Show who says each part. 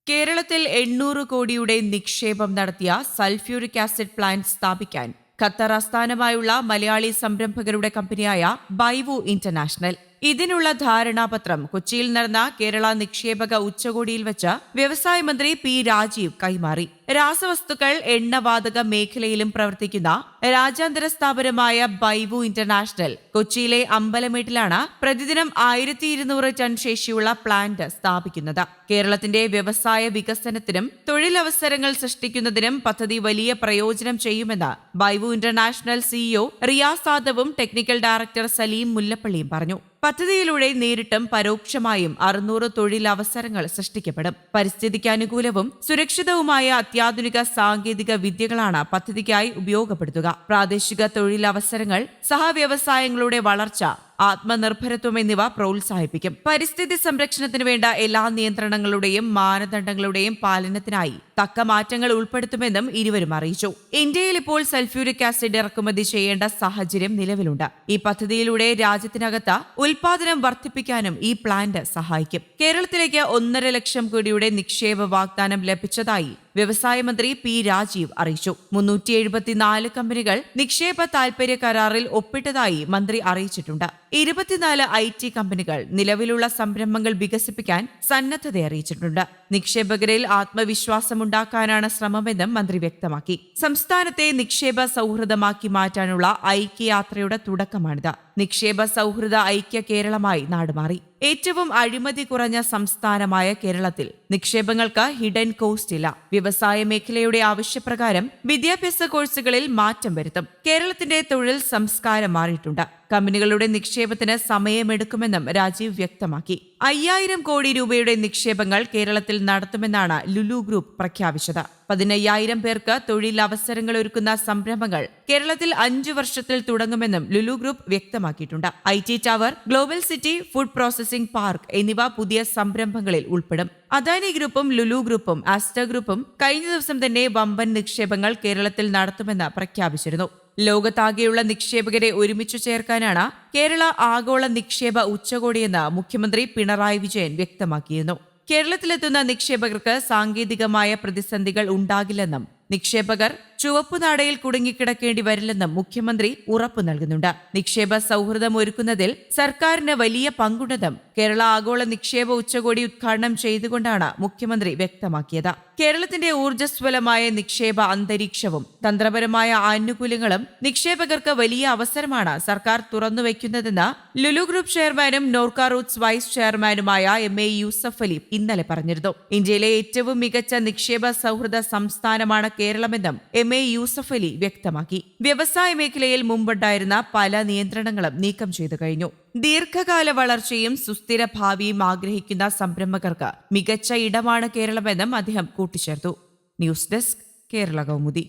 Speaker 1: കേരളത്തിൽ 800 കോടിയുടെ നിക്ഷേപം നടത്തിയ സൾഫ്യൂരിക് ആസിഡ് പ്ലാന്റ് സ്ഥാപിക്കാൻ ഖത്തർ ആസ്ഥാനമായുള്ള മലയാളി സംരംഭകരുടെ കമ്പനിയായ ബൈവു ഇന്റർനാഷണൽ ഇതിനുള്ള ധാരണാപത്രം കൊച്ചിയിൽ നടന്ന കേരള നിക്ഷേപക ഉച്ചകോടിയിൽ വെച്ച് വ്യവസായ മന്ത്രി പി രാജീവ് കൈമാറി. രാസവസ്തുക്കൾ, എണ്ണവാതക മേഖലയിലും പ്രവർത്തിക്കുന്ന രാജ്യാന്തര സ്ഥാപനമായ ബൈവു ഇന്റർനാഷണൽ കൊച്ചിയിലെ അമ്പലമേട്ടിലാണ് പ്രതിദിനം 1200 ടൺ ശേഷിയുള്ള പ്ലാന്റ് സ്ഥാപിക്കുന്നത്. കേരളത്തിന്റെ വ്യവസായ വികസനത്തിനും തൊഴിലവസരങ്ങൾ സൃഷ്ടിക്കുന്നതിനും പദ്ധതി വലിയ പ്രയോജനം ചെയ്യുമെന്ന് ബൈവു ഇന്റർനാഷണൽ സിഇഒ റിയാസ് ആദവും ടെക്നിക്കൽ ഡയറക്ടർ സലീം മുല്ലപ്പള്ളിയും പറഞ്ഞു. പദ്ധതിയിലൂടെ നേരിട്ടും പരോക്ഷമായും 600 തൊഴിലവസരങ്ങൾ സൃഷ്ടിക്കപ്പെടും. പരിസ്ഥിതിക്ക് അനുകൂലവും സുരക്ഷിതവുമായ അത്യാധുനിക സാങ്കേതിക വിദ്യകളാണ് പദ്ധതിക്കായി ഉപയോഗപ്പെടുത്തുക. പ്രാദേശിക തൊഴിലവസരങ്ങൾ, സഹവ്യവസായങ്ങളുടെ വളർച്ച, ആത്മനിർഭരത്വം എന്നിവ പ്രോത്സാഹിപ്പിക്കും. പരിസ്ഥിതി സംരക്ഷണത്തിന് വേണ്ട എല്ലാ നിയന്ത്രണങ്ങളുടെയും മാനദണ്ഡങ്ങളുടെയും പാലനത്തിനായി തക്ക മാറ്റങ്ങൾ ഉൾപ്പെടുത്തുമെന്നും ഇരുവരും അറിയിച്ചു. ഇന്ത്യയിൽ ഇപ്പോൾ സൾഫ്യൂരിക് ആസിഡ് ഇറക്കുമതി ചെയ്യേണ്ട സാഹചര്യം നിലവിലുണ്ട്. ഈ പദ്ധതിയിലൂടെ രാജ്യത്തിനകത്ത് ഉൽപാദനം വർദ്ധിപ്പിക്കാനും ഈ പ്ലാന്റ് സഹായിക്കും. കേരളത്തിലേക്ക് 1.5 ലക്ഷം കോടിയുടെ നിക്ഷേപ വാഗ്ദാനം ലഭിച്ചതായി വ്യവസായ മന്ത്രി പി രാജീവ് അറിയിച്ചു. 374 കമ്പനികൾ നിക്ഷേപ താൽപര്യ കരാറിൽ ഒപ്പിട്ടതായി മന്ത്രി അറിയിച്ചിട്ടുണ്ട്. 24 IT കമ്പനികൾ നിലവിലുള്ള സംരംഭങ്ങൾ വികസിപ്പിക്കാൻ സന്നദ്ധത അറിയിച്ചിട്ടുണ്ട്. നിക്ഷേപകരിൽ ആത്മവിശ്വാസമുണ്ടാക്കാനാണ് ശ്രമമെന്നും മന്ത്രി വ്യക്തമാക്കി. സംസ്ഥാനത്തെ നിക്ഷേപ സൗഹൃദമാക്കി മാറ്റാനുള്ള ഐക്യയാത്രയുടെ തുടക്കമാണിത്. നിക്ഷേപ സൗഹൃദ ഐക്യ കേരളമായി നാടുമാറി. ഏറ്റവും അഴിമതി കുറഞ്ഞ സംസ്ഥാനമായ കേരളത്തിൽ നിക്ഷേപങ്ങൾക്ക് ഹിഡൻ കോസ്റ്റ് ഇല്ല. വ്യവസായ മേഖലയുടെ ആവശ്യപ്രകാരം വിദ്യാഭ്യാസ കോഴ്സുകളിൽ മാറ്റം വരുത്തും. കേരളത്തിന്റെ തൊഴിൽ സംസ്കാരം മാറിയിട്ടുണ്ട്. കമ്പനികളുടെ നിക്ഷേപത്തിന് സമയമെടുക്കുമെന്നും രാജീവ് വ്യക്തമാക്കി. 5000 കോടി രൂപയുടെ നിക്ഷേപങ്ങൾ കേരളത്തിൽ നടത്തുമെന്നാണ് ലുലു ഗ്രൂപ്പ് പ്രഖ്യാപിച്ചത്. 15,000 പേർക്ക് തൊഴിലവസരങ്ങൾ ഒരുക്കുന്ന സംരംഭങ്ങൾ കേരളത്തിൽ 5 വർഷത്തിൽ തുടങ്ങുമെന്നും ലുലു ഗ്രൂപ്പ് വ്യക്തമാക്കിയിട്ടുണ്ട്. IT tower, global city, food processing park എന്നിവ പുതിയ സംരംഭങ്ങളിൽ ഉൾപ്പെടും. അദാനി ഗ്രൂപ്പും ലുലു ഗ്രൂപ്പും ആസ്റ്റർ ഗ്രൂപ്പും കഴിഞ്ഞ ദിവസം തന്നെ വമ്പൻ നിക്ഷേപങ്ങൾ കേരളത്തിൽ നടത്തുമെന്ന് പ്രഖ്യാപിച്ചിരുന്നു. ലോകത്താകെയുള്ള നിക്ഷേപകരെ ഒരുമിച്ചു ചേർക്കാനാണ് കേരള ആഗോള നിക്ഷേപ ഉച്ചകോടിയെന്ന് മുഖ്യമന്ത്രി പിണറായി വിജയൻ വ്യക്തമാക്കിയിരുന്നു. കേരളത്തിലെത്തുന്ന നിക്ഷേപകർക്ക് സാങ്കേതികമായ പ്രതിസന്ധികൾ ഉണ്ടാകില്ലെന്നും നിക്ഷേപകർ ചുവപ്പുനാടയിൽ കുടുങ്ങിക്കിടക്കേണ്ടി വരില്ലെന്നും മുഖ്യമന്ത്രി ഉറപ്പു നൽകുന്നുണ്ട്. നിക്ഷേപ സൗഹൃദം ഒരുക്കുന്നതിൽ സർക്കാരിന് വലിയ പങ്കുണ്ടെന്നും കേരള ആഗോള നിക്ഷേപ ഉച്ചകോടി ഉദ്ഘാടനം ചെയ്തുകൊണ്ടാണ് മുഖ്യമന്ത്രി വ്യക്തമാക്കിയത്. കേരളത്തിന്റെ ഊർജ്ജസ്വലമായ നിക്ഷേപ അന്തരീക്ഷവും തന്ത്രപരമായ ആനുകൂല്യങ്ങളും നിക്ഷേപകർക്ക് വലിയ അവസരമാണ് സർക്കാർ തുറന്നുവെക്കുന്നതെന്ന് ലുലു ഗ്രൂപ്പ് ചെയർമാനും നോർക്ക റൂട്ട്സ് വൈസ് ചെയർമാനുമായ MA യൂസഫ് അലി ഇന്നലെ പറഞ്ഞിരുന്നു. ഇന്ത്യയിലെ ഏറ്റവും മികച്ച നിക്ഷേപ സൗഹൃദ സംസ്ഥാനമാണ് കേരളമെന്നും MA യൂസഫ് അലി വ്യക്തമാക്കി. വ്യവസായ മേഖലയിൽ മുമ്പുണ്ടായിരുന്ന പല നിയന്ത്രണങ്ങളും നീക്കം ചെയ്തു കഴിഞ്ഞു. ദീർഘകാല വളർച്ചയും സുസ്ഥിര ഭാവിയും ആഗ്രഹിക്കുന്ന സംരംഭകർക്ക് മികച്ച ഇടമാണ് കേരളമെന്നും അദ്ദേഹം കൂട്ടിച്ചേർത്തു. News desk, Kerala Kaumudi.